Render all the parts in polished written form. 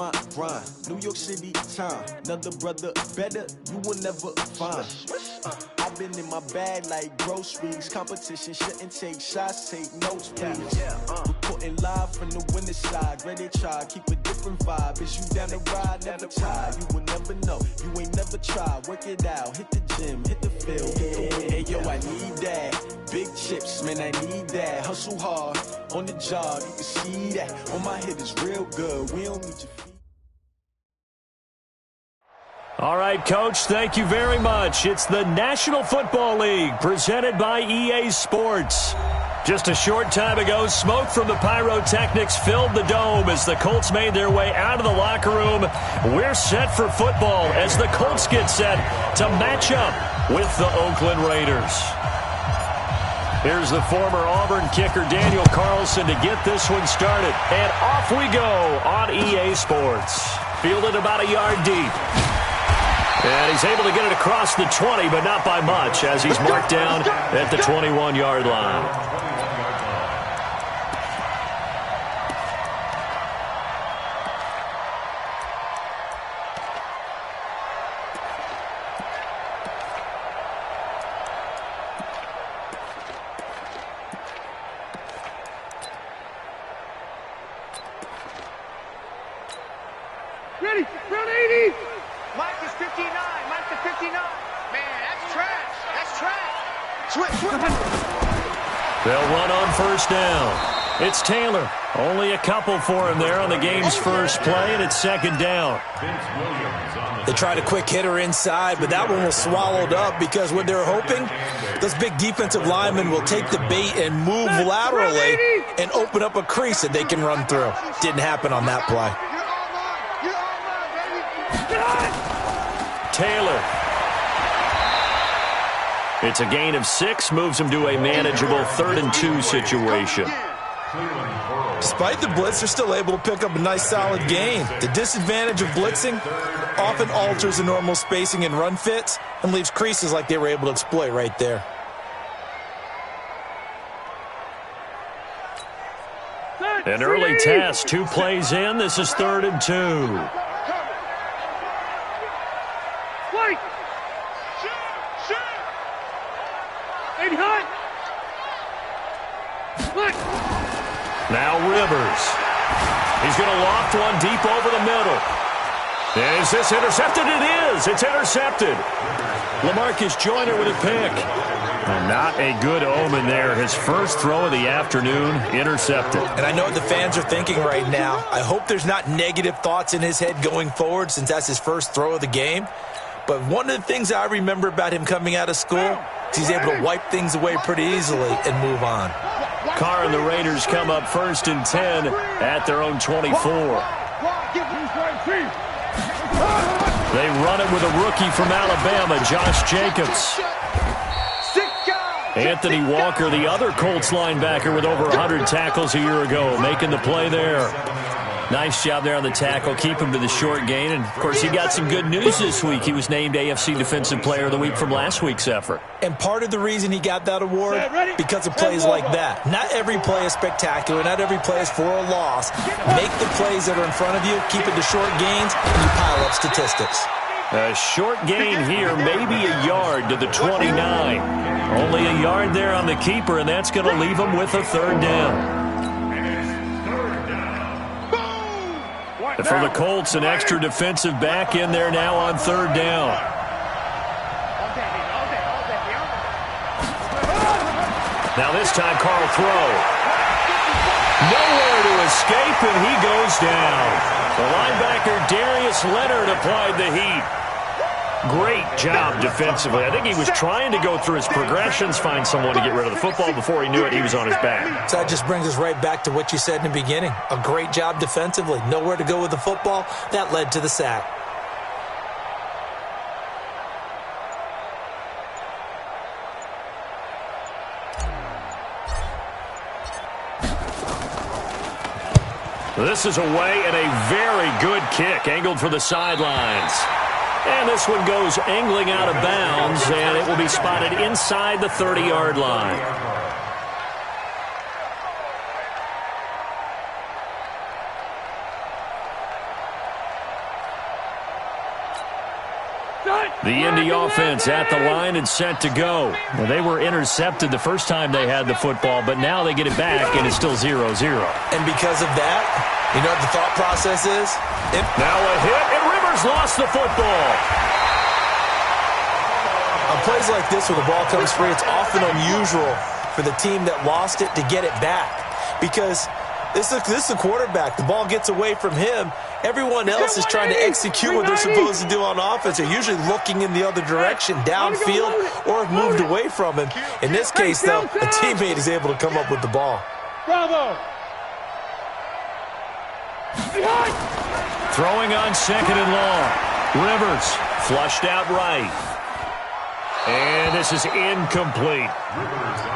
my grind. New York City time. Another brother better, you will never find. I've been in my bag like groceries. Competition shouldn't take shots, take notes, please. Reporting live from the winter side. Ready to try, keep a different vibe. Is you down the ride, never tired. You will never know, you ain't never tried. Work it out, hit the gym, hit the field. Hey, yo, I need that. Big chips, man, I need that. Hustle hard, on the job, you can see that. On my head is real good, we don't need your feet. All right, Coach, thank you very much. It's the National Football League presented by EA Sports. Just a short time ago, smoke from the pyrotechnics filled the dome as the Colts made their way out of the locker room. We're set for football as the Colts get set to match up with the Oakland Raiders. Here's the former Auburn kicker Daniel Carlson to get this one started. And off we go on EA Sports. Fielded about a yard deep. And he's able to get it across the 20, but not by much, as he's marked down at the 21-yard line. Ready, round 80. Mike is 59, Mike to 59. Man, that's trash, that's trash. Switch. They'll run on first down. It's Taylor. Only a couple for him there on the game's first play, and it's second down. They tried a quick hitter inside, but that one was swallowed up because what they're hoping, those big defensive linemen will take the bait and move laterally and open up a crease that they can run through. Didn't happen on that play. Taylor. It's a gain of 6, moves him to a manageable 3rd and 2 situation. Despite the blitz, they're still able to pick up a nice solid gain. The disadvantage of blitzing often alters the normal spacing and run fits and leaves creases like they were able to exploit right there. An early test, 2 plays in. This is 3rd and 2. Now Rivers. He's going to loft one deep over the middle. And is this intercepted? It is. It's intercepted. LaMarcus Joyner with a pick. And not a good omen there. His first throw of the afternoon, intercepted. And I know what the fans are thinking right now. I hope there's not negative thoughts in his head going forward since that's his first throw of the game. But one of the things I remember about him coming out of school is he's able to wipe things away pretty easily and move on. Carr and the Raiders come up 1st and 10 at their own 24. They run it with a rookie from Alabama, Josh Jacobs. Anthony Walker, the other Colts linebacker with over 100 tackles a year ago, making the play there. Nice job there on the tackle. Keep him to the short gain. And, of course, he got some good news this week. He was named AFC Defensive Player of the Week from last week's effort. And part of the reason he got that award, because of plays like that. Not every play is spectacular. Not every play is for a loss. Make the plays that are in front of you, keep it to short gains, and you pile up statistics. A short gain here, maybe a yard to the 29. Only a yard there on the keeper, and that's going to leave him with a 3rd down. For the Colts, an extra defensive back in there now on 3rd down. Now this time, Carl throw. Nowhere to escape, and he goes down. The linebacker, Darius Leonard, applied the heat. Great job defensively. I think he was trying to go through his progressions, find someone to get rid of the football. Before he knew it, he was on his back. So that just brings us right back to what you said in the beginning. A great job defensively. Nowhere to go with the football. That led to the sack. This is away and a very good kick, angled for the sidelines. And this one goes angling out of bounds, and it will be spotted inside the 30-yard line. The Indy offense at the line and set to go. Well, they were intercepted the first time they had the football, but now they get it back, and it's still 0-0. And because of that, you know what the thought process is? Now a hit, and Rivers lost the football. On plays like this where the ball comes free, it's often unusual for the team that lost it to get it back. Because this is the quarterback. The ball gets away from him. Everyone else is trying to execute what they're supposed to do on offense. They're usually looking in the other direction, downfield, or have moved away from him. In this case, though, a teammate is able to come up with the ball. Bravo! Throwing on 2nd and long. Rivers flushed out right. And this is incomplete.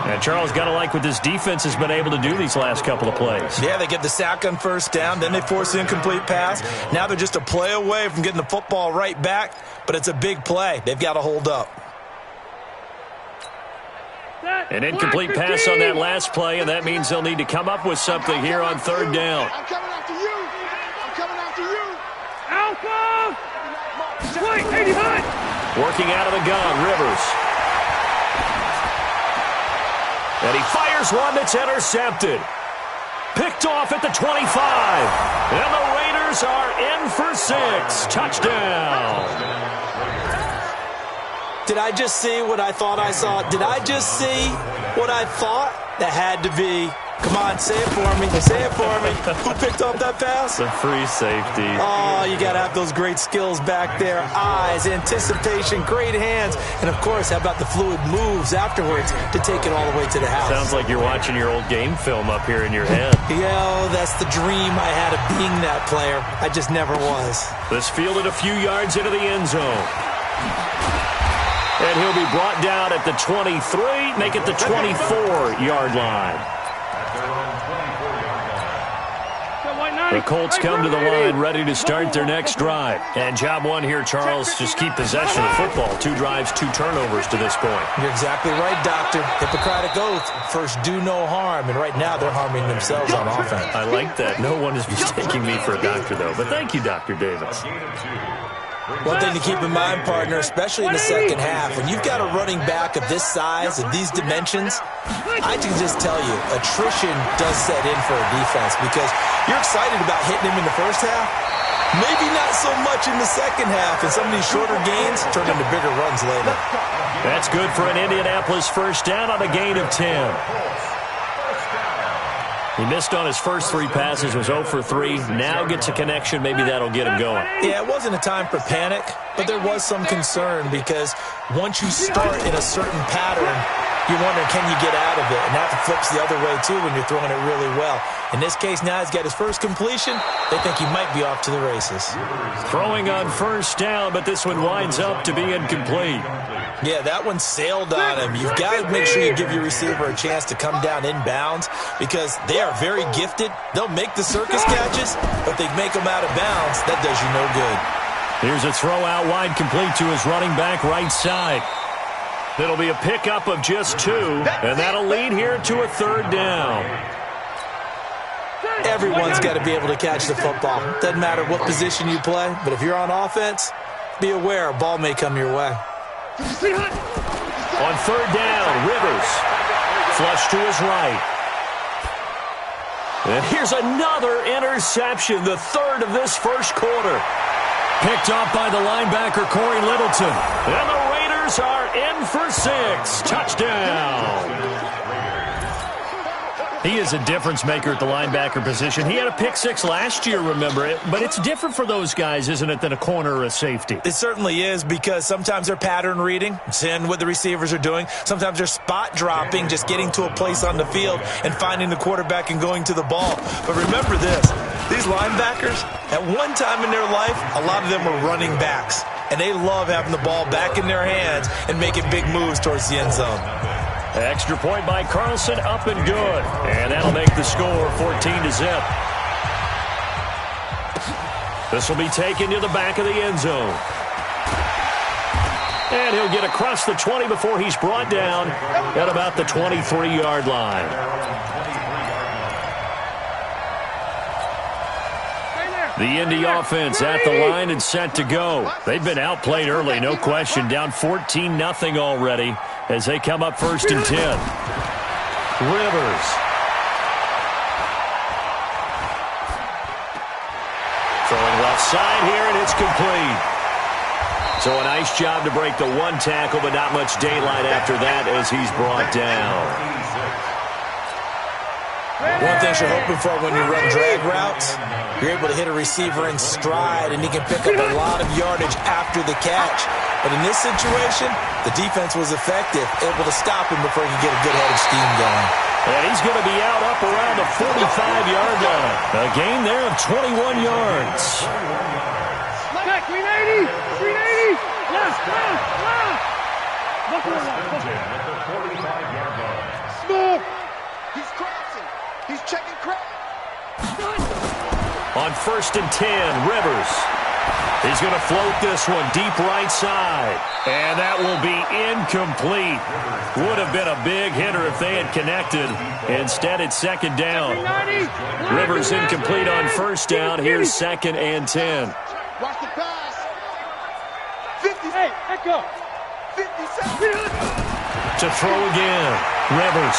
And Charles, got to like what this defense has been able to do these last couple of plays. Yeah, they get the sack on first down, then they force the incomplete pass. Now they're just a play away from getting the football right back, but it's a big play. They've got to hold up. An incomplete pass on that last play, and that means they'll need to come up with something here on 3rd down. I'm coming after you. I'm coming after you. Alpha! Wait, 80 high! Working out of the gun, Rivers. And he fires one that's intercepted. Picked off at the 25. And the Raiders are in for 6. Touchdown. Did I just see what I thought I saw? Did I just see what I thought? That had to be. Come on, say it for me. Say it for me. Who picked up that pass? The free safety. Oh, you got to have those great skills back there. Eyes, anticipation, great hands. And, of course, how about the fluid moves afterwards to take it all the way to the house? Sounds like you're watching your old game film up here in your head. Yeah, that's the dream I had of being that player. I just never was. This fielded a few yards into the end zone. And he'll be brought down at the 23, make it the 24-yard line. The Colts come to the line ready to start their next drive. And job one here, Charles, just keep possession of the football. 2 drives, 2 turnovers to this point. You're exactly right, Doctor. Hippocratic oath. First, do no harm. And right now, they're harming themselves on offense. I like that. No one is mistaking me for a doctor, though. But thank you, Dr. Davis. One thing to keep in mind, partner, especially in the second half, when you've got a running back of this size, of these dimensions, I can just tell you, attrition does set in for a defense because you're excited about hitting him in the first half, maybe not so much in the second half, and some of these shorter gains turn into bigger runs later. That's good for an Indianapolis first down on a gain of 10. He missed on his first 3 passes, was 0 for 3. Now gets a connection. Maybe that'll get him going. Yeah, it wasn't a time for panic, but there was some concern because once you start in a certain pattern, you wonder, can you get out of it? And that flips the other way, too, when you're throwing it really well. In this case, now he's got his first completion. They think he might be off to the races. Throwing on first down, but this one winds up to be incomplete. Yeah, that one sailed on him. You've got to make sure you give your receiver a chance to come down inbounds because they are very gifted. They'll make the circus catches, but they make them out of bounds. That does you no good. Here's a throw out wide complete to his running back right side. It'll be a pickup of just 2, and that'll lead here to a 3rd down. Everyone's got to be able to catch the football. Doesn't matter what position you play, but if you're on offense, be aware a ball may come your way. On 3rd down, Rivers. Flush to his right. And here's another interception, the 3rd of this first quarter. Picked off by the linebacker, Corey Littleton. And the Raiders are in for 6. Touchdown. He is a difference maker at the linebacker position. He had a pick 6 last year, remember it. But it's different for those guys, isn't it, than a corner or a safety? It certainly is because sometimes they're pattern reading, seeing what the receivers are doing. Sometimes they're spot dropping, just getting to a place on the field and finding the quarterback and going to the ball. But remember this, these linebackers, at one time in their life, a lot of them were running backs. And they love having the ball back in their hands and making big moves towards the end zone. Extra point by Carlson, up and good. And that'll make the score 14-0. This will be taken to the back of the end zone. And he'll get across the 20 before he's brought down at about the 23-yard line. The Indy offense at the line and set to go. They've been outplayed early, no question. Down 14-0 already as they come up 1st and 10. Rivers. Throwing left side here, and it's complete. So a nice job to break the one tackle, but not much daylight after that as he's brought down. One thing you're hoping for when you run drag routes, you're able to hit a receiver in stride, and he can pick up a lot of yardage after the catch. But in this situation, the defense was effective, able to stop him before he could get a good head of steam going. And he's going to be out up around the 45-yard line. A gain there of 21 yards. Back, 380! 380! Left! Small! He's crossing! He's checking crap! On 1st and 10, Rivers. He's going to float this one deep right side. And that will be incomplete. Would have been a big hitter if they had connected. Instead, it's 2nd down. Rivers incomplete on 1st down. Here's 2nd and 10. Watch the pass. 50. Hey, echo. 57. To throw again. Rivers.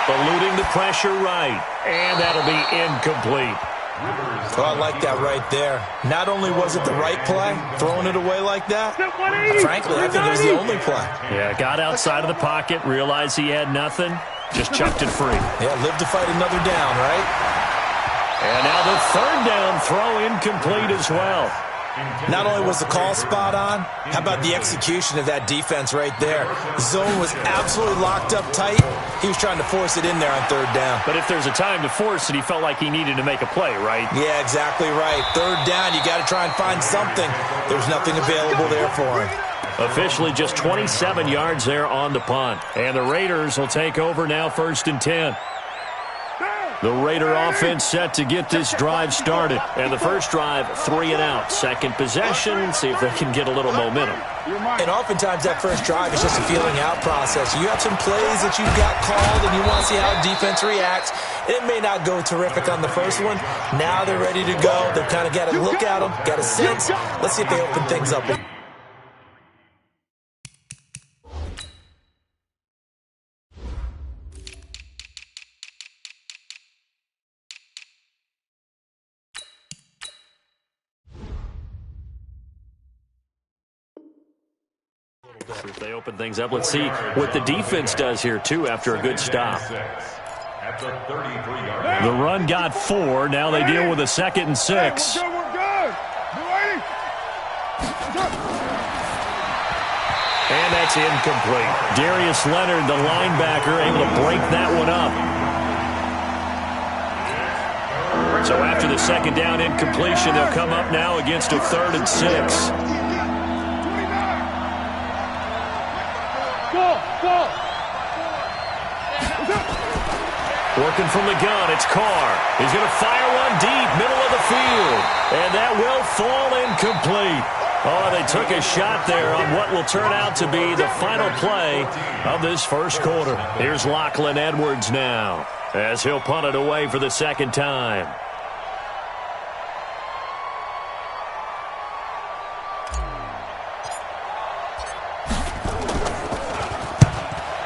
Eluding the pressure right. And that'll be incomplete. Oh, I like that right there. Not only was it the right play, throwing it away like that, frankly, I think it was the only play. Yeah, got outside of the pocket, realized he had nothing, just chucked it free. Yeah, live to fight another down, right? And now the 3rd down throw incomplete as well. Not only was the call spot on, how about the execution of that defense right there? The zone was absolutely locked up tight. He was trying to force it in there on 3rd down. But if there's a time to force it, he felt like he needed to make a play, right? Yeah, exactly right. 3rd down, you got to try and find something. There's nothing available there for him. Officially just 27 yards there on the punt. And the Raiders will take over now 1st and 10. The Raider offense set to get this drive started. And the first drive, 3 and out. Second possession, see if they can get a little momentum. And oftentimes that first drive is just a feeling out process. You have some plays that you've got called and you want to see how defense reacts. It may not go terrific on the first one. Now they're ready to go. They've kind of got to look at them, got a sense. Let's see if they open things up. If they open things up, let's see what the defense does here, too, after a good stop. The run got 4. Now they deal with a 2nd and 6. And that's incomplete. Darius Leonard, the linebacker, able to break that one up. So after the 2nd down incompletion, they'll come up now against a 3rd and 6. Working from the gun, it's Carr. He's going to fire one deep, middle of the field. And that will fall incomplete. Oh, they took a shot there on what will turn out to be the final play of this first quarter. Here's Lachlan Edwards now as he'll punt it away for the 2nd time.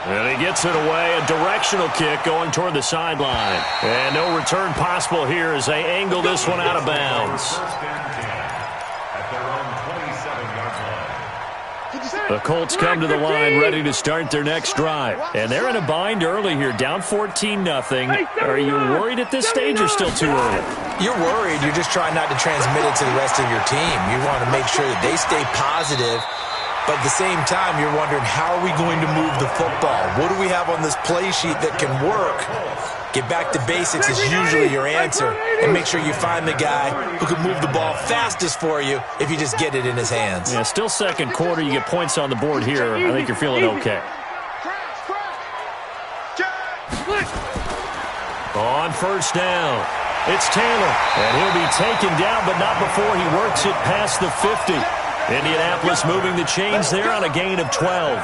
And he gets it away, a directional kick going toward the sideline. And no return possible here as they angle this one out of bounds. The Colts come to the line ready to start their next drive. And they're in a bind early here, down 14-0. Are you worried at this stage or still too early? You're worried. You're just trying not to transmit it to the rest of your team. You want to make sure that they stay positive. But at the same time, you're wondering, how are we going to move the football? What do we have on this play sheet that can work? Get back to basics is usually your answer. And make sure you find the guy who can move the ball fastest for you if you just get it in his hands. Yeah, still 2nd quarter. You get points on the board here. I think you're feeling okay. On 1st down, it's Taylor. And he'll be taken down, but not before he works it past the 50. Indianapolis moving the chains there on a gain of 12.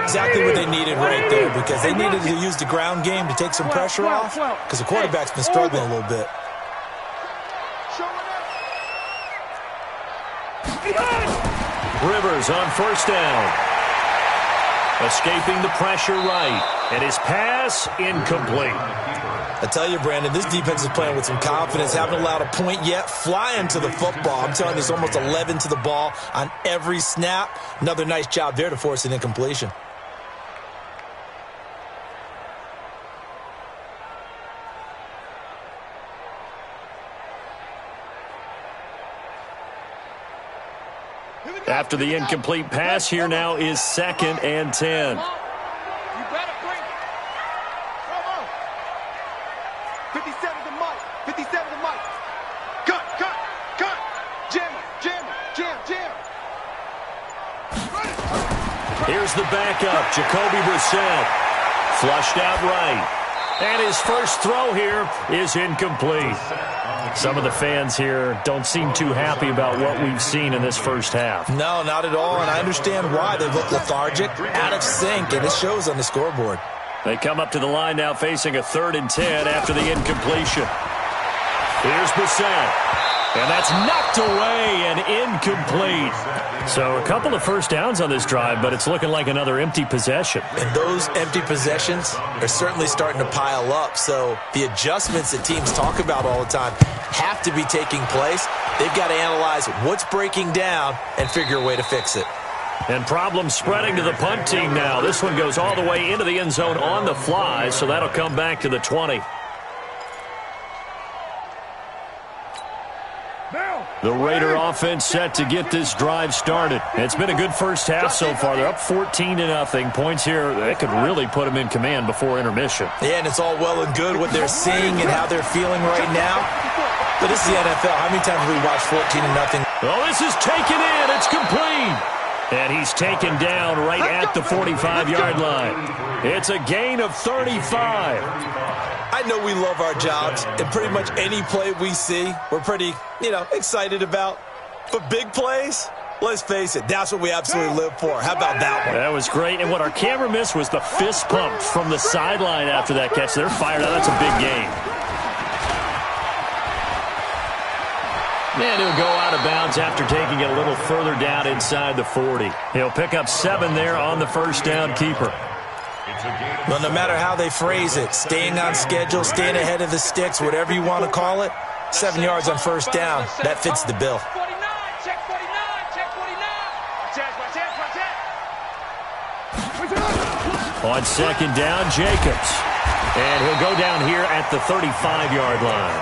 Exactly what they needed right there, because they needed to use the ground game to take some pressure off, because the quarterback's been struggling a little bit. Rivers on first down. Escaping the pressure right. And his pass incomplete. I tell you, Brandon, this defense is playing with some confidence. Haven't allowed a point yet. Flying to the football. I'm telling you, it's almost 11 to the ball on every snap. Another nice job there to force an incompletion. After the incomplete pass, here now is 2nd and 10. You better bring it. Come on. 57 to Mike. 57 to Mike. Cut. Jam. Here's the backup, Jacoby Brissett. Flushed out right. And his first throw here is incomplete. Some of the fans here don't seem too happy about what we've seen in this first half. No, not at all, and I understand why. They look lethargic, out of sync, and it shows on the scoreboard. They come up to the line now facing a 3rd and 10 after the incompletion. Here's Brissett. And that's knocked away and incomplete. So a couple of first downs on this drive, but it's looking like another empty possession. And those empty possessions are certainly starting to pile up. So the adjustments that teams talk about all the time have to be taking place. They've got to analyze what's breaking down and figure a way to fix it. And problems spreading to the punt team now. This one goes all the way into the end zone on the fly, so that'll come back to the 20. The Raider offense set to get this drive started. It's been a good first half so far. They're up 14-0. Points here, they could really put them in command before intermission. Yeah, and it's all well and good what they're seeing and how they're feeling right now. But this is the NFL. How many times have we watched 14-0? Oh, this is taken in. It's complete. And he's taken down right at the 45-yard line. It's a gain of 35. I know we love our jobs, and pretty much any play we see, we're pretty, excited about. But big plays, let's face it, that's what we absolutely live for. How about that one? That was great, and what our camera missed was the fist pump from the sideline after that catch. They're fired up. That's a big game. And he'll go out of bounds after taking it a little further down inside the 40. He'll pick up 7 there on the first down keeper. Well, no matter how they phrase it, staying on schedule, staying ahead of the sticks, whatever you want to call it, 7 yards on first down, that fits the bill. Check 49. On second down, Jacobs. And he'll go down here at the 35-yard line.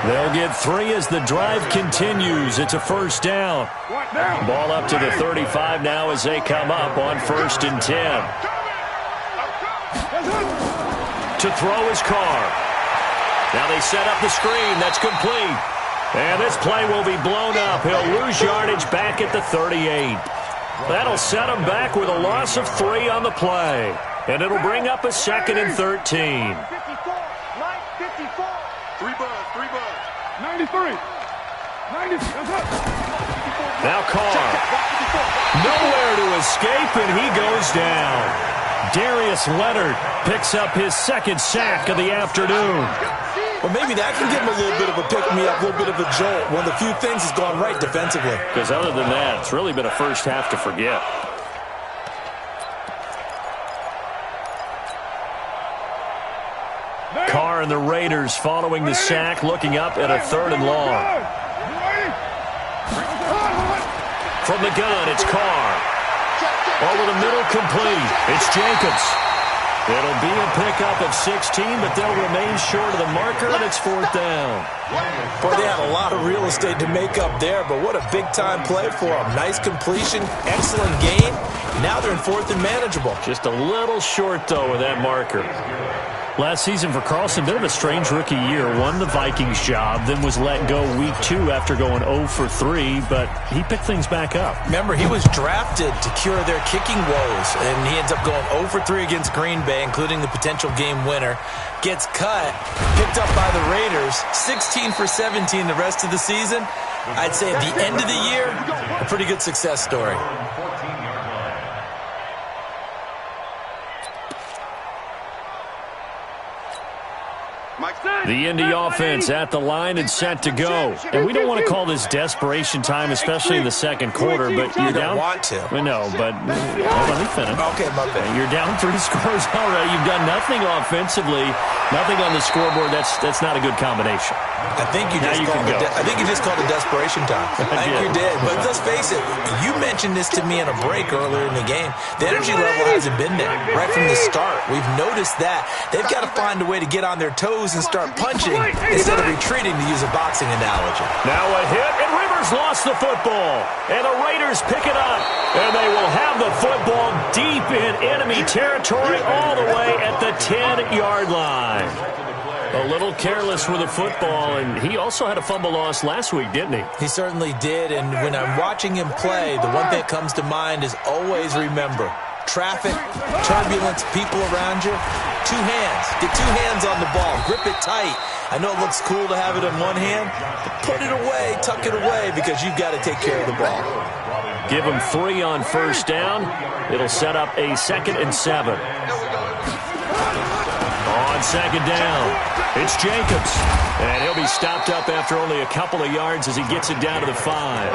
They'll get 3 as the drive continues. It's a first down. Ball up to the 35 now as they come up on 1st and 10. To throw his Carr. Now they set up the screen. That's complete. And this play will be blown up. He'll lose yardage back at the 38. That'll set him back with a loss of 3 on the play. And it'll bring up a 2nd and 13. 54. 3 buzz. 93. Now Carr. Nowhere to escape, and he goes down. Darius Leonard picks up his 2nd sack of the afternoon. Well, maybe that can give him a little bit of a pick-me-up, a little bit of a jolt. One of the few things has gone right defensively. Because other than that, it's really been a first half to forget. Carr and the Raiders following the sack, looking up at a 3rd and long. From the gun, it's Carr. Over the middle, complete. It's Jacobs. It'll be a pickup of 16, but they'll remain short of the marker, and it's 4th down. Boy, they had a lot of real estate to make up there, but what a big-time play for them. Nice completion, excellent gain. Now they're in 4th and manageable. Just a little short, though, with that marker. Last season for Carlson, bit of a strange rookie year. Won the Vikings job, then was let go week 2 after going 0 for 3, but he picked things back up. Remember, he was drafted to cure their kicking woes, and he ends up going 0 for 3 against Green Bay, including the potential game winner. Gets cut, picked up by the Raiders, 16 for 17 the rest of the season. I'd say at the end of the year, a pretty good success story. The The Indy offense at the line and set to go. And we don't want to call this desperation time, especially in the second quarter, but you're down. You don't want to. No, but let me finish. Okay, my bad. You're down 3 scores already. You've done nothing offensively, nothing on the scoreboard. That's not a good combination. I think you just called it desperation time. I think you did. But let's face it, you mentioned this to me in a break earlier in the game. The energy level hasn't been there right from the start. We've noticed that. They've got to find a way to get on their toes and start punching instead of retreating, to use a boxing analogy. Now a hit, and Rivers lost the football. And the Raiders pick it up. And they will have the football deep in enemy territory all the way at the 10-yard line. A little careless with the football, and he also had a fumble loss last week, didn't he? He certainly did, and when I'm watching him play, the one thing that comes to mind is always remember, traffic, turbulence, people around you, 2 hands. Get 2 hands on the ball. Grip it tight. I know it looks cool to have it in one hand, but put it away, tuck it away, because you've got to take care of the ball. Give him 3 on first down. It'll set up a 2nd and 7. On second down, it's Jacobs. And he'll be stopped up after only a couple of yards as he gets it down to the 5.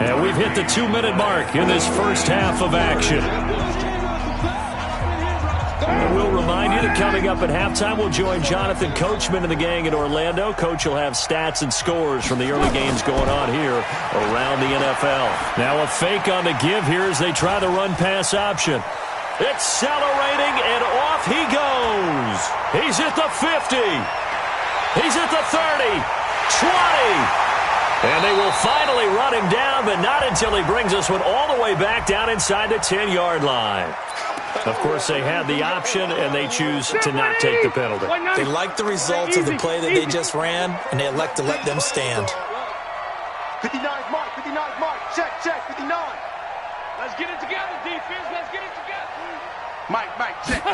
And we've hit the 2-minute mark in this first half of action. And we'll remind you that coming up at halftime, we'll join Jonathan Coachman and the gang in Orlando. Coach will have stats and scores from the early games going on here around the NFL. Now a fake on the give here as they try the run-pass option. Accelerating, and off he goes. He's at the 50. He's at the 30, 20. And they will finally run him down, but not until he brings this one all the way back down inside the 10-yard line. Of course, they had the option, and they choose to not take the penalty. They like the results of the play that they just ran, and they elect to let them stand. 59 mark, 59 mark. Check, 59. Let's get it together, defense. Let's get it together. Mike, check.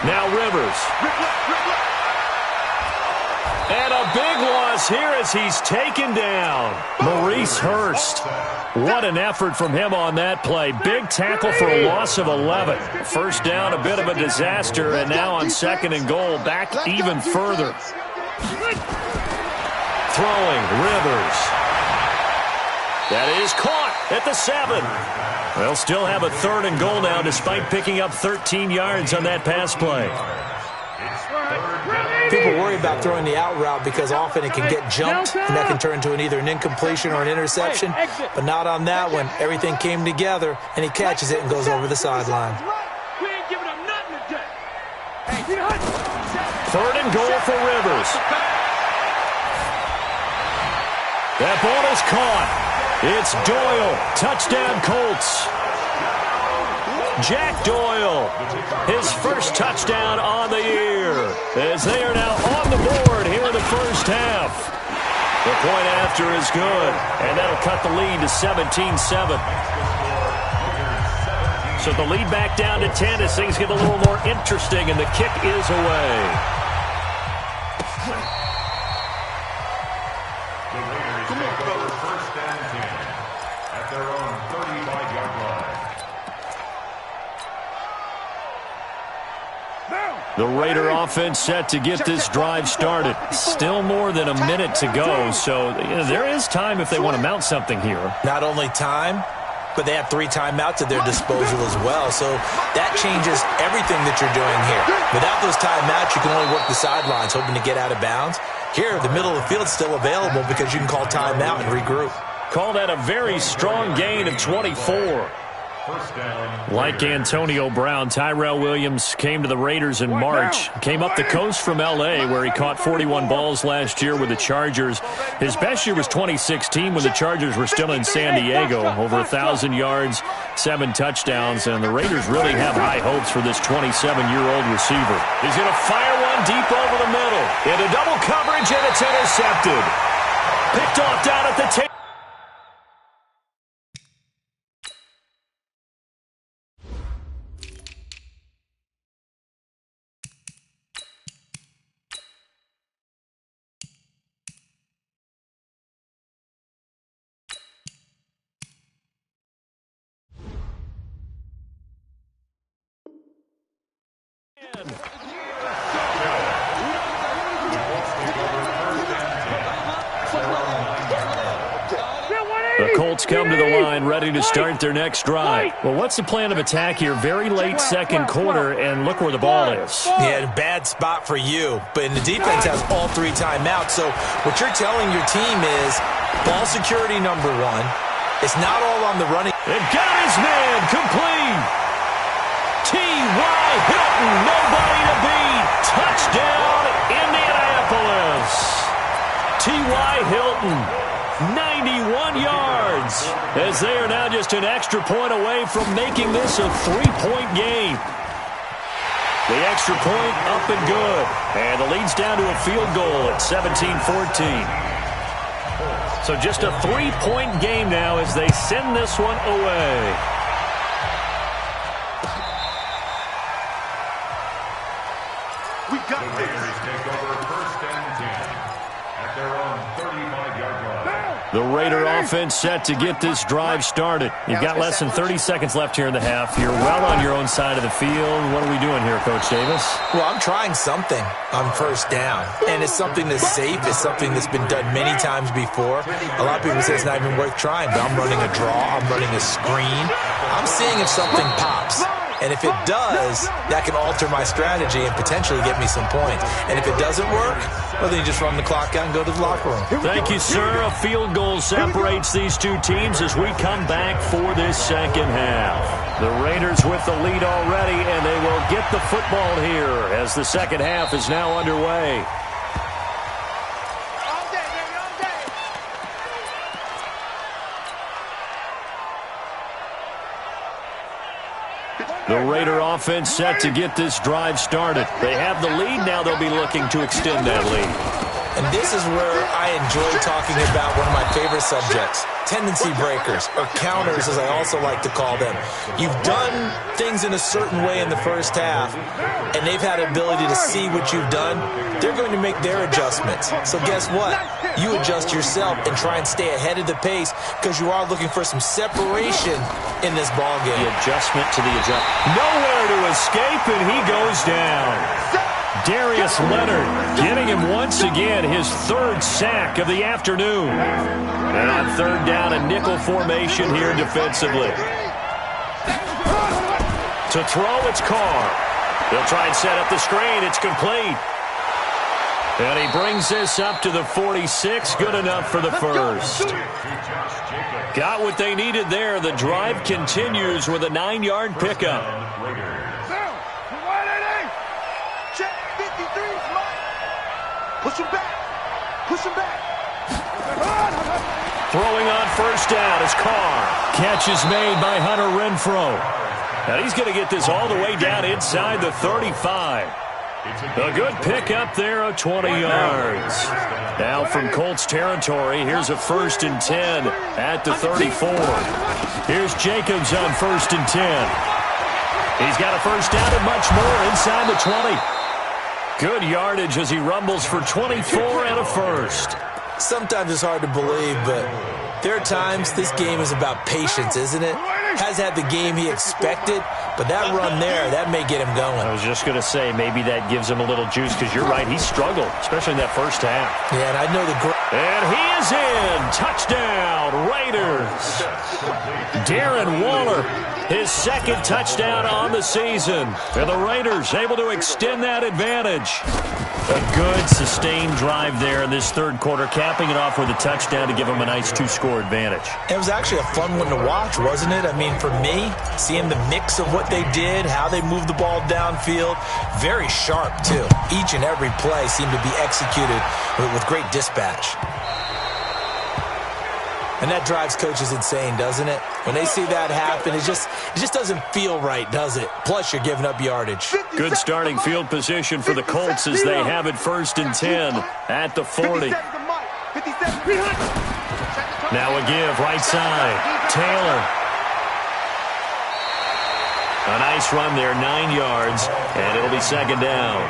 Now Rivers. And a big loss here as he's taken down. Maurice Hurst. What an effort from him on that play. Big tackle for a loss of 11. First down, a bit of a disaster, and now on 2nd and goal, back even further. Throwing, Rivers. That is caught at the 7. They'll still have a 3rd and goal now despite picking up 13 yards on that pass play. People worry about throwing the out route because often it can get jumped, and that can turn into either an incompletion or an interception. But not on that one. Everything came together, and he catches it and goes over the sideline. 3rd and goal for Rivers. That ball is caught. It's Doyle. Touchdown, Colts. Jack Doyle, his first touchdown on the year, as they are now on the board here in the first half. The point after is good, and that'll cut the lead to 17-7. So the lead back down to 10 as things get a little more interesting, and the kick is away. First and 10 at their own 35-yard line. The Raider offense set to get this drive started. Still more than a minute to go, so there is time if they want to mount something here. Not only time, but they have 3 timeouts at their disposal as well, so that changes everything that you're doing here. Without those timeouts, you can only work the sidelines, hoping to get out of bounds. Here, the middle of the field is still available because you can call timeout and regroup. Call that a very strong gain of 24. Like Antonio Brown, Tyrell Williams came to the Raiders in March. Came up the coast from L.A., where he caught 41 balls last year with the Chargers. His best year was 2016 when the Chargers were still in San Diego. Over 1,000 yards, 7 touchdowns, and the Raiders really have high hopes for this 27-year-old receiver. He's going to fire one deep over the middle. Into double coverage, and it's intercepted. Picked off down at the tape. come to the line ready to start their next drive. Well, what's the plan of attack here? Very late second quarter, and look where the ball is. Yeah, bad spot for you. But the defense has all 3 timeouts. So what you're telling your team is ball security number 1. It's not all on the running. And got his man complete. T.Y. Hilton, nobody to beat. Touchdown, Indianapolis. T.Y. Hilton, 91 yards, as they are now just an extra point away from making this a 3-point game. The extra point up and good, and the lead's down to a field goal at 17-14. So just a 3-point game now as they send this one away. We got this. Raiders take over 1st and 10 at their own 35-yard line. The Raider offense set to get this drive started. You've got less than 30 seconds left here in the half. You're well on your own side of the field. What are we doing here, Coach Davis? Well, I'm trying something on 1st down, and it's something that's safe. It's something that's been done many times before. A lot of people say it's not even worth trying, but I'm running a draw. I'm running a screen. I'm seeing if something pops. And if it does, that can alter my strategy and potentially get me some points. And if it doesn't work, well, then you just run the clock out and go to the locker room. Thank you, sir. A field goal separates these two teams as we come back for this second half. The Raiders with the lead already, and they will get the football here as the second half is now underway. The Raider offense set to get this drive started. They have the lead. Now they'll be looking to extend that lead. And this is where I enjoy talking about one of my favorite subjects, tendency breakers, or counters as I also like to call them. You've done things in a certain way in the first half, and they've had ability to see what you've done. They're going to make their adjustments. So guess what? You adjust yourself and try and stay ahead of the pace because you are looking for some separation in this ball game. The adjustment to the adjustment. Nowhere to escape, and he goes down. Darius Leonard getting him once again his 3rd sack of the afternoon. And on 3rd down, a nickel formation here defensively. To throw, it's Carr. They'll try and set up the screen. It's complete. And he brings this up to the 46. Good enough for the first. Got what they needed there. The drive continues with a 9-yard pickup. Push him back. Push him back. Throwing on 1st down is Carr. Catch is made by Hunter Renfrow. And he's going to get this all the way down inside the 35. A good pickup there of 20 yards. Now from Colts territory, here's a 1st and 10 at the 34. Here's Jacobs on 1st and 10. He's got a 1st down and much more inside the 20. Good yardage as he rumbles for 24 and a 1st. Sometimes it's hard to believe, but there are times this game is about patience, isn't it? Has had the game he expected, but that run there, that may get him going. I was just going to say, maybe that gives him a little juice, because you're right, he struggled, especially in that 1st half. Yeah, and I know the... And he is in! Touchdown, Raiders! Darren Waller, his 2nd touchdown on the season. And the Raiders able to extend that advantage. A good, sustained drive there in this 3rd quarter, capping it off with a touchdown to give them a nice 2-score advantage. It was actually a fun one to watch, wasn't it? I mean, for me, seeing the mix of what they did, how they moved the ball downfield, very sharp, too. Each and every play seemed to be executed with great dispatch. And that drives coaches insane, doesn't it? When they see that happen, it just doesn't feel right, does it? Plus, you're giving up yardage. Good starting field position for the Colts as they have it 1st and 10 at the 40. Now a give, right side. Taylor. A nice run there, 9 yards, and it'll be 2nd down.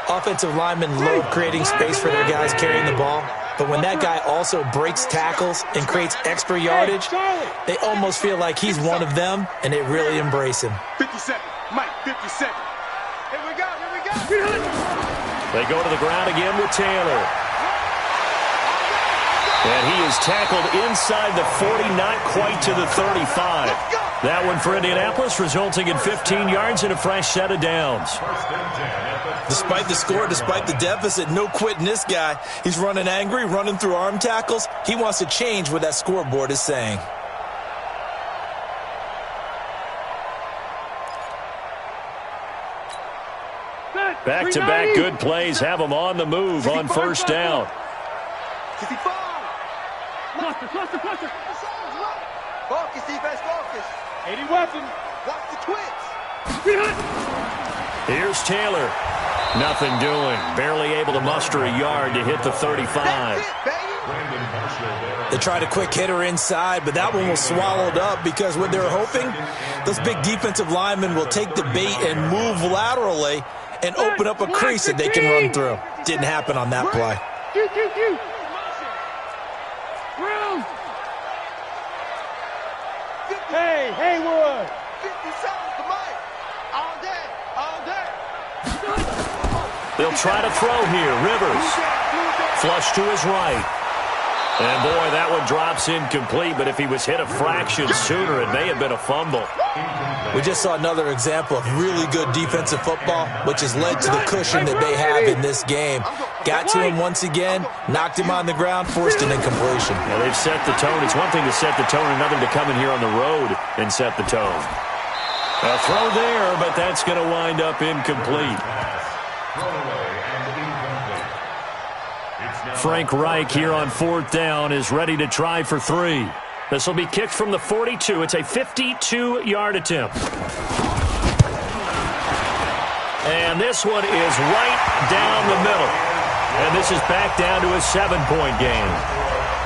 Offensive linemen love creating space for their guys carrying the ball. But when that guy also breaks tackles and creates extra yardage, they almost feel like he's one of them, and they really embrace him. 50 seconds. Mike, 50 seconds. Here we go. They go to the ground again with Taylor. And he is tackled inside the 40, not quite to the 35. That one for Indianapolis, resulting in 15 yards and a fresh set of downs. Despite the score, despite the deficit, no quitting this guy. He's running angry, running through arm tackles. He wants to change what that scoreboard is saying. Back-to-back good plays have him on the move on first down. 65. Cluster. Focus, defense, focus. 80 weapons. Watch the twitch. Here's Taylor. Nothing doing. Barely able to muster a yard to hit the 35. That's it, baby. They tried a quick hitter inside, but that one was swallowed up because what they're hoping, those big defensive linemen will take the bait and move laterally and open up a crease that they can run through. Didn't happen on that play. Hey, Haywood. 50 seconds to Mike. All day. They'll try to throw here. Rivers. Flush to his right. And, boy, that one drops incomplete, but if he was hit a fraction sooner, it may have been a fumble. We just saw another example of really good defensive football, which has led to the cushion that they have in this game. Got to him once again, knocked him on the ground, forced an incompletion. Yeah, they've set the tone. It's one thing to set the tone, another to come in here on the road and set the tone. A throw there, but that's going to wind up incomplete. Frank Reich here on fourth down is ready to try for 3. This will be kicked from the 42. It's a 52-yard attempt. And this one is right down the middle. And this is back down to a 7-point game.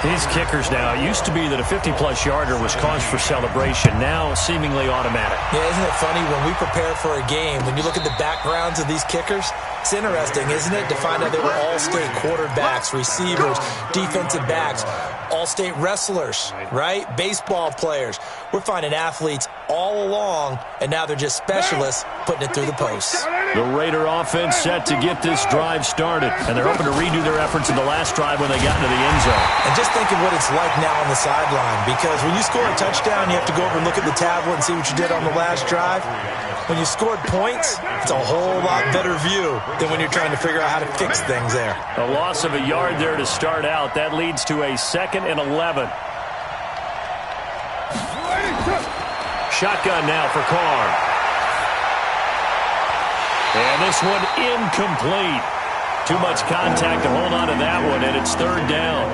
These kickers now, it used to be that a 50-plus yarder was cause for celebration. Now seemingly automatic. Yeah, isn't it funny when we prepare for a game, when you look at the backgrounds of these kickers, it's interesting, isn't it, to find out they were all-state quarterbacks, receivers, defensive backs, all-state wrestlers, right? Baseball players. We're finding athletes all along, and now they're just specialists putting it through the posts. The Raider offense set to get this drive started, and they're hoping to redo their efforts in the last drive when they got into the end zone. And just think of what it's like now on the sideline, because when you score a touchdown, you have to go over and look at the tablet and see what you did on the last drive. When you scored points, it's a whole lot better view than when you're trying to figure out how to fix things there. A loss of a yard there to start out. That leads to a 2nd and 11. Shotgun now for Carr. And this one incomplete. Too much contact to hold on to that one, and it's 3rd down.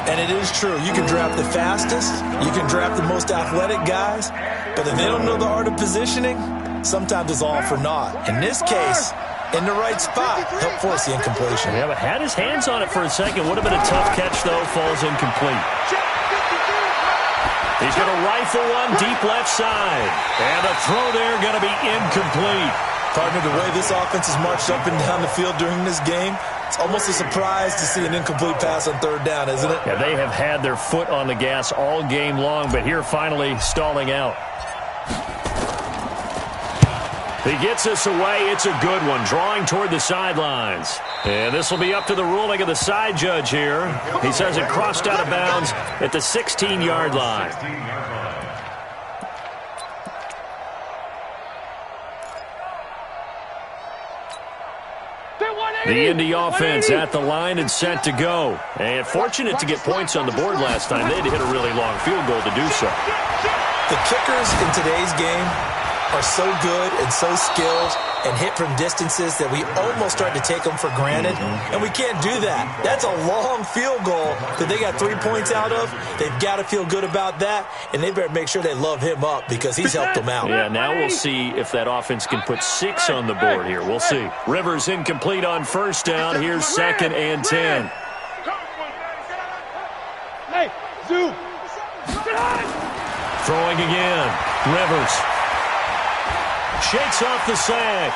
And it is true. You can draft the fastest. You can draft the most athletic guys. But if they don't know the art of positioning, sometimes it's all for naught. In this case, in the right spot, help force the incompletion. Yeah, but had his hands on it for a second. Would have been a tough catch, though. Falls incomplete. He's going to rifle one deep left side. And the throw there going to be incomplete. Partner, the way this offense has marched up and down the field during this game, it's almost a surprise to see an incomplete pass on 3rd down, isn't it? Yeah, they have had their foot on the gas all game long, but here finally stalling out. He gets us away. It's a good one, drawing toward the sidelines. And this will be up to the ruling of the side judge here. He says it crossed out of bounds at the 16-yard line. The Indy offense at the line and set to go. And fortunate to get points on the board last time. They had to hit a really long field goal to do so. The kickers in today's game are so good and so skilled and hit from distances that we almost start to take them for granted, and we can't do that. That's a long field goal that they got 3 points out of. They've got to feel good about that, and they better make sure they love him up because he's helped them out. Yeah, now we'll see if that offense can put 6 on the board here. We'll see. Rivers incomplete on first down. Here's 2nd and 10. Hey, Zoo. Throwing again. Rivers. Shakes off the sack.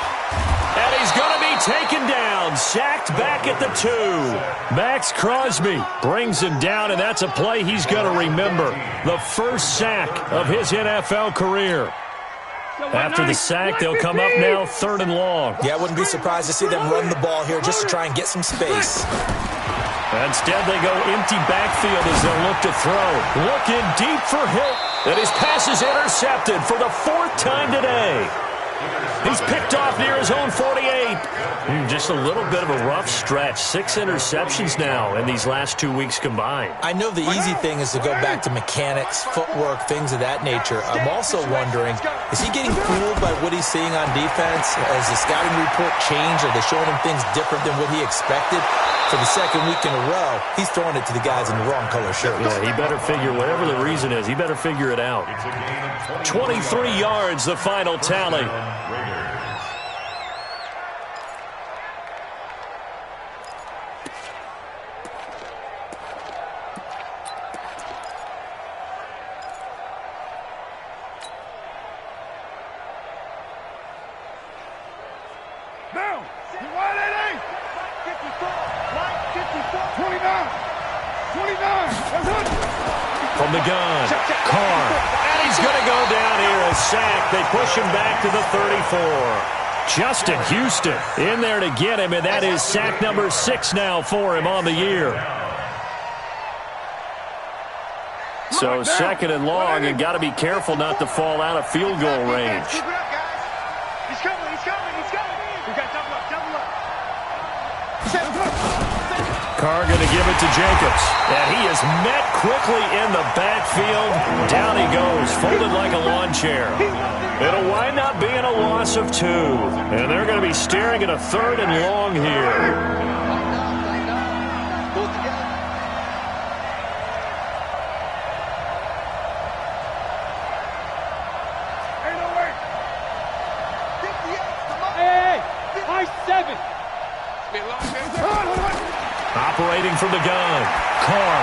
And he's going to be taken down. Sacked back at the 2. Max Crosby brings him down, and that's a play he's going to remember. The first sack of his NFL career. After the sack, they'll come up now 3rd and long. Yeah, I wouldn't be surprised to see them run the ball here just to try and get some space. Instead, they go empty backfield as they'll look to throw. Looking deep for Hill. And his pass is intercepted for the 4th time today. He's picked off near his own 48. Just a little bit of a rough stretch. 6 interceptions now in these last 2 weeks combined. I know the easy thing is to go back to mechanics, footwork, things of that nature. I'm also wondering, is he getting fooled by what he's seeing on defense? Has the scouting report changed? Are they showing him things different than what he expected? For the 2nd week in a row, he's throwing it to the guys in the wrong color shirts. Yeah, he better figure, whatever the reason is, he better figure it out. 23 yards, the final tally. Now, 188. 29. From the gun, Carr. And he's going to go down here, a sack. They push him back to the 34. Justin Houston in there to get him, and that is sack number 6 now for him on the year. So 2nd and long, and got to be careful not to fall out of field goal range. He's coming. We got double up. Carr going to give it to Jacobs. And he is met quickly in the backfield. Down he goes, folded like a lawn chair. It'll wind up being a loss of 2. And they're going to be staring at a 3rd and long here. Operating from the gun, Carr.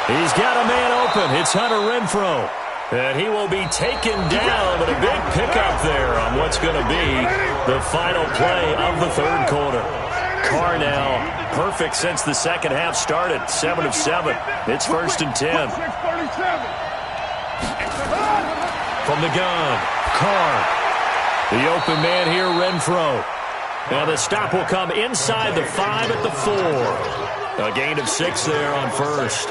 He's got a man open. It's Hunter Renfrow. And he will be taken down, but a big pickup there on what's going to be the final play of the 3rd quarter. Carr now perfect since the 2nd half started, 7 of 7. It's 1st and 10. From the gun, Carr. The open man here, Renfrow. Now the stop will come inside the 5 at the 4. A gain of 6 there on 1st.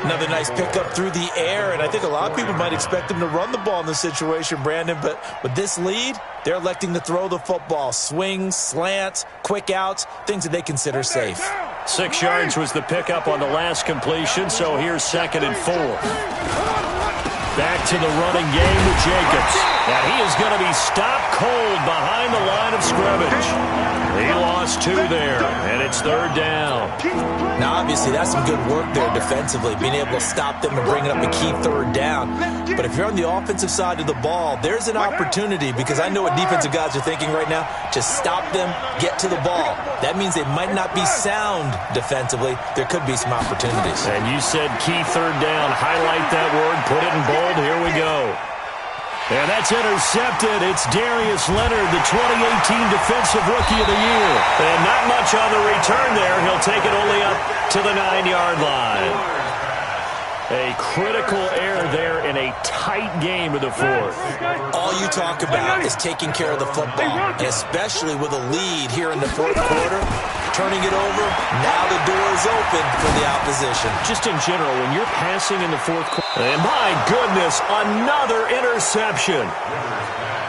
Another nice pickup through the air, and I think a lot of people might expect him to run the ball in this situation, Brandon, but with this lead, they're electing to throw the football. Swings, slants, quick outs, things that they consider safe. 6 yards was the pickup on the last completion, so here's 2nd and 4. Back to the running game with Jacobs. And he is going to be stopped cold behind the line of scrimmage. He lost 2 there, and it's 3rd down. Now, obviously, that's some good work there defensively, being able to stop them and bringing up a key 3rd down. But if you're on the offensive side of the ball, there's an opportunity, because I know what defensive guys are thinking right now. Just stop them, get to the ball. That means they might not be sound defensively. There could be some opportunities. And you said key 3rd down. Highlight that word. Put it in bold. Here we go. And that's intercepted. It's Darius Leonard, the 2018 Defensive Rookie of the Year. And not much on the return there. He'll take it only up to the 9-yard line. A critical error there in a tight game of the 4th. All you talk about is taking care of the football, and especially with a lead here in the 4th quarter. Turning it over, now the door is open for the opposition. Just in general, when you're passing in the 4th quarter, and my goodness, another interception.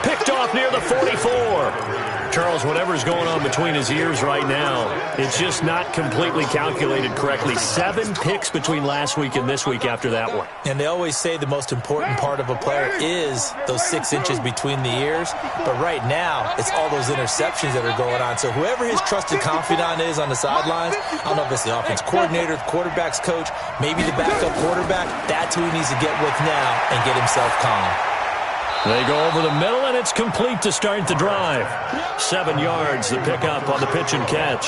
Picked off near the 44. Charles, whatever's going on between his ears right now, it's just not completely calculated correctly. 7 picks between last week and this week after that one. And they always say the most important part of a player is those 6 inches between the ears. But right now, it's all those interceptions that are going on. So whoever his trusted confidant is on the sidelines, I don't know if it's the offense coordinator, the quarterback's coach, maybe the backup quarterback, that's who he needs to get with now and get himself calm. They go over the middle, and it's complete to start the drive. 7 yards, the pickup on the pitch and catch.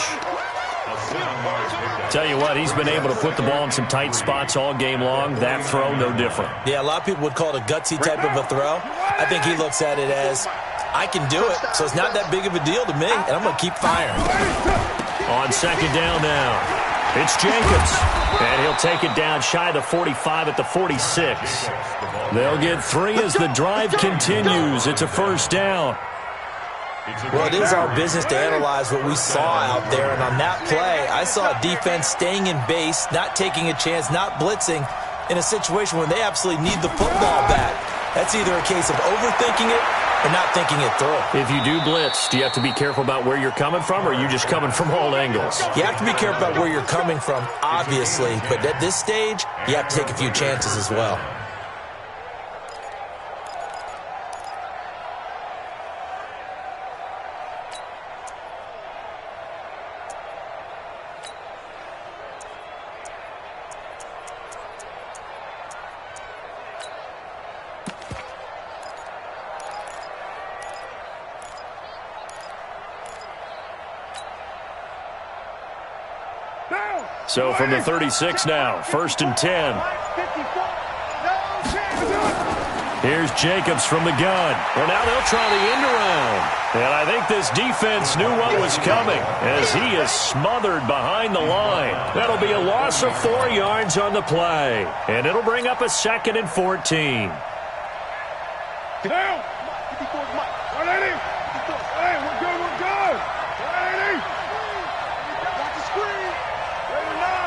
Tell you what, he's been able to put the ball in some tight spots all game long. That throw, no different. Yeah, a lot of people would call it a gutsy type of a throw. I think he looks at it as, I can do it, so it's not that big of a deal to me, and I'm going to keep firing. On 2nd down now, it's Jacobs. And he'll take it down shy of the 45 at the 46. They'll get 3 as the drive continues. It's a 1st down. Well, it is our business to analyze what we saw out there, and on that play, I saw a defense staying in base, not taking a chance, not blitzing in a situation when they absolutely need the football back. That's either a case of overthinking it or not thinking it through. If you do blitz, do you have to be careful about where you're coming from, or are you just coming from all angles? You have to be careful about where you're coming from, obviously, but at this stage, you have to take a few chances as well. So from the 36 now, 1st and 10. Here's Jacobs from the gun. Well, now they'll try the end around. And I think this defense knew what was coming as he is smothered behind the line. That'll be a loss of 4 yards on the play. And it'll bring up a 2nd and 14. Down. 180. Hey, we're good. 180. Watch the screen. 9.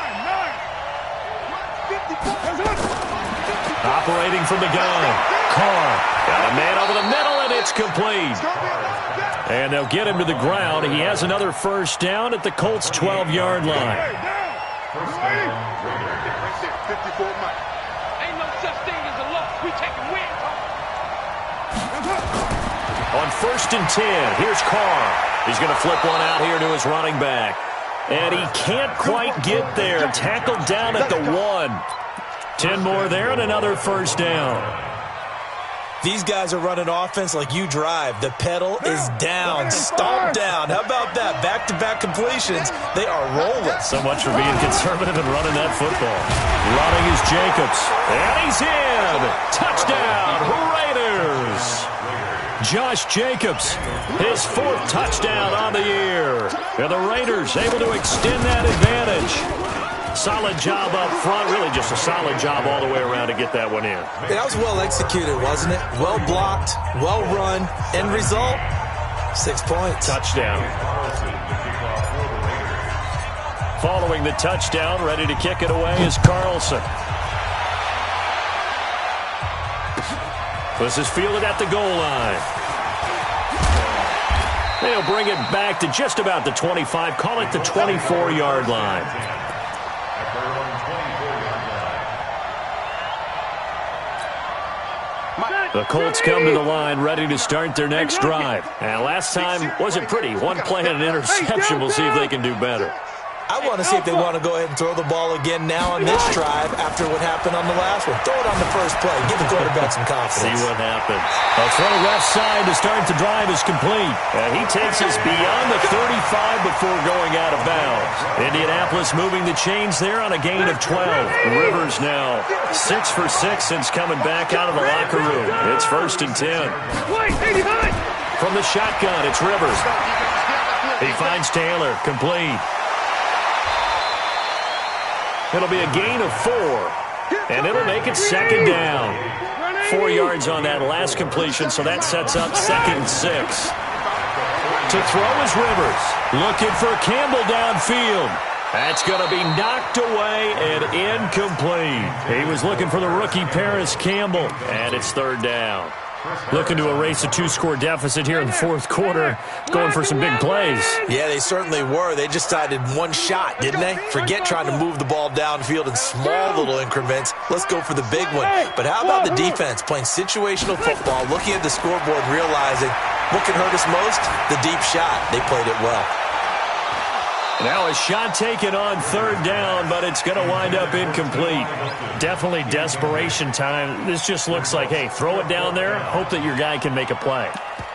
Operating from the gun. Carr got a man over the middle, and it's complete. And they'll get him to the ground. He has another first down at the Colts' 12-yard line. First down. 54 Mike. Ain't no such thing as a loss. We taking wins. On 1st and 10, here's Carr. He's going to flip one out here to his running back. And he can't quite get there. Tackled down at the 1. 10 more there and another first down. These guys are running offense like you drive. The pedal is down, stomp down. How about that? Back-to-back completions. They are rolling. So much for being conservative and running that football. Running is Jacobs. And he's in. Touchdown, Raiders. Josh Jacobs, his 4th touchdown on the year. And the Raiders able to extend that advantage. Solid job up front, really just a solid job all the way around to get that one in. That was well executed, wasn't it? Well blocked, well run. End result, 6 points. Touchdown. Following the touchdown, ready to kick it away is Carlson. This is fielded at the goal line. They'll bring it back to just about the 25, call it the 24-yard line. The Colts come to the line ready to start their next drive. And last time wasn't pretty. One play and an interception. We'll see if they can do better. I want to see if they want to go ahead and throw the ball again now on this drive after what happened on the last one. Throw it on the first play. Give the quarterback some confidence. See what happens. A throw left side to start the drive is complete. And he takes us beyond the 35 before going out of bounds. Indianapolis moving the chains there on a gain of 12. Rivers now 6 for 6 since coming back out of the locker room. It's 1st and 10. From the shotgun, it's Rivers. He finds Taylor, complete. It'll be a gain of 4, and it'll make it 2nd down. 4 yards on that last completion, so that sets up 2nd and 6. To throw is Rivers. Looking for Campbell downfield. That's going to be knocked away and incomplete. He was looking for the rookie Paris Campbell, and it's 3rd down. Looking to erase a 2-score deficit here in the 4th quarter. Going for some big plays. Yeah, they certainly were. They just decided one shot, didn't they? Forget trying to move the ball downfield in small little increments. Let's go for the big one. But how about the defense playing situational football, looking at the scoreboard, realizing what can hurt us most? The deep shot. They played it well. Now a shot taken on 3rd down, but it's going to wind up incomplete. Definitely desperation time. This just looks like, hey, throw it down there, hope that your guy can make a play.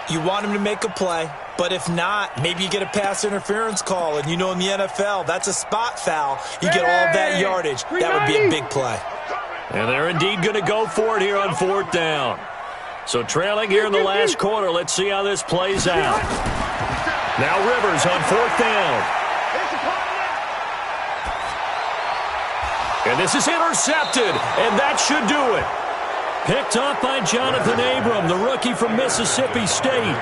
You want him to make a play, but if not, maybe you get a pass interference call, and you know in the NFL, that's a spot foul. You get all of that yardage. That would be a big play. And they're indeed going to go for it here on 4th down. So trailing here in the last quarter, let's see how this plays out. Now Rivers on 4th down. And this is intercepted, and that should do it. Picked up by Jonathan Abram, the rookie from Mississippi State.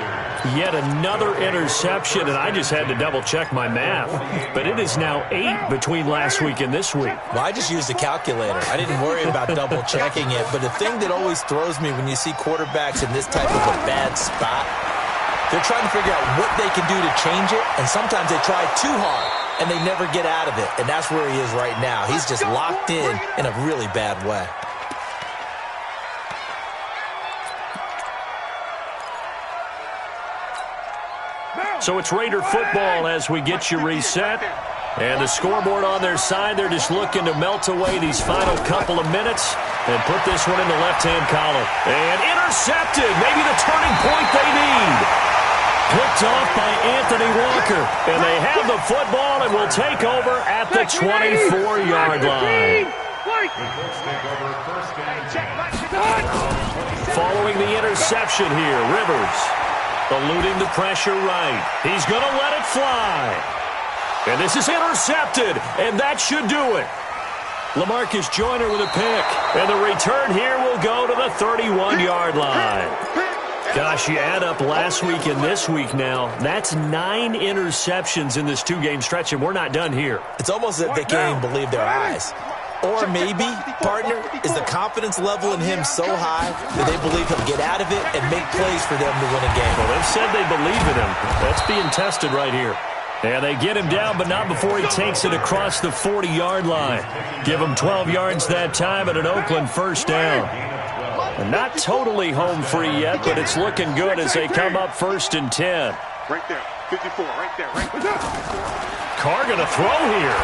Yet another interception, and I just had to double-check my math. But it is now 8 between last week and this week. Well, I just used a calculator. I didn't worry about double-checking it. But the thing that always throws me when you see quarterbacks in this type of a bad spot, they're trying to figure out what they can do to change it, and sometimes they try too hard, and they never get out of it. And that's where he is right now. He's just locked in a really bad way. So it's Raider football as we get you reset. And the scoreboard on their side, they're just looking to melt away these final couple of minutes and put this one in the left-hand column. And intercepted, maybe the turning point they need. Picked off by Anthony Walker. And they have the football and will take over at the 24-yard line. Following the interception here, Rivers eluding the pressure right. He's going to let it fly. And this is intercepted, and that should do it. LaMarcus Joyner with a pick. And the return here will go to the 31-yard line. Gosh, you add up last week and this week now, that's 9 interceptions in this 2-game stretch, and we're not done here. It's almost as if they can't even believe their eyes. Or maybe, partner, is the confidence level in him so high that they believe he'll get out of it and make plays for them to win a game. Well, they've said they believe in him. That's being tested right here. And they get him down, but not before he takes it across the 40-yard line. Give him 12 yards that time and an Oakland first down. And not totally home free yet, but it's looking good as they come up 1st and 10. Right there, 54, right there, right there. Carr going to throw here.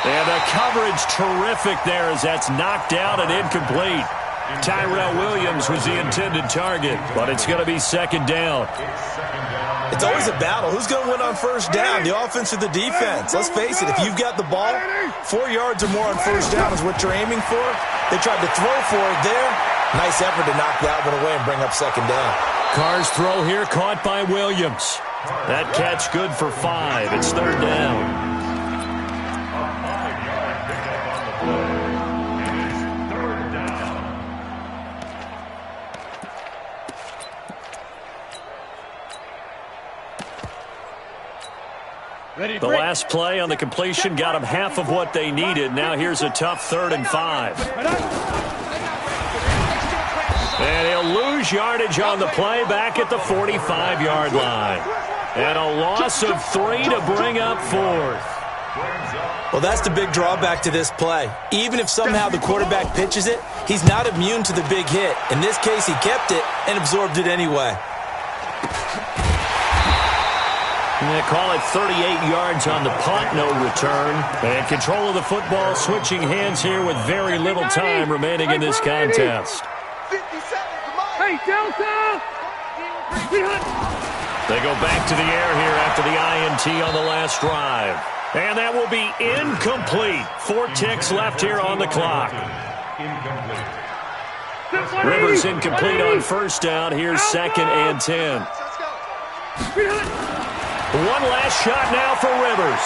And the coverage terrific there as that's knocked down and incomplete. Tyrell Williams was the intended target, but it's going to be 2nd down. It's always a battle. Who's going to win on 1st down, the offense or the defense? Let's face it, if you've got the ball, 4 yards or more on 1st down is what you're aiming for. They tried to throw for it there. Nice effort to knock that one away and bring up 2nd down. Carr's throw here caught by Williams. That catch good for 5. It's 3rd down. The last play on the completion got them half of what they needed. Now here's a tough 3rd and 5. And he'll lose yardage on the play back at the 45-yard line. And a loss of 3 to bring up 4th. Well, that's the big drawback to this play. Even if somehow the quarterback pitches it, he's not immune to the big hit. In this case, he kept it and absorbed it anyway. They call it 38 yards on the punt, no return. And control of the football switching hands here with very little time remaining in this contest. Hey, Delta! They go back to the air here after the INT on the last drive. And that will be incomplete. 4 ticks left here on the clock. Rivers incomplete on 1st down. Here's 2nd and 10. One last shot now for Rivers.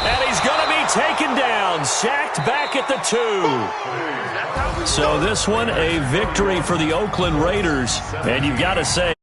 And he's going to be taken down, sacked back at the 2. So this one, a victory for the Oakland Raiders. And you've got to say,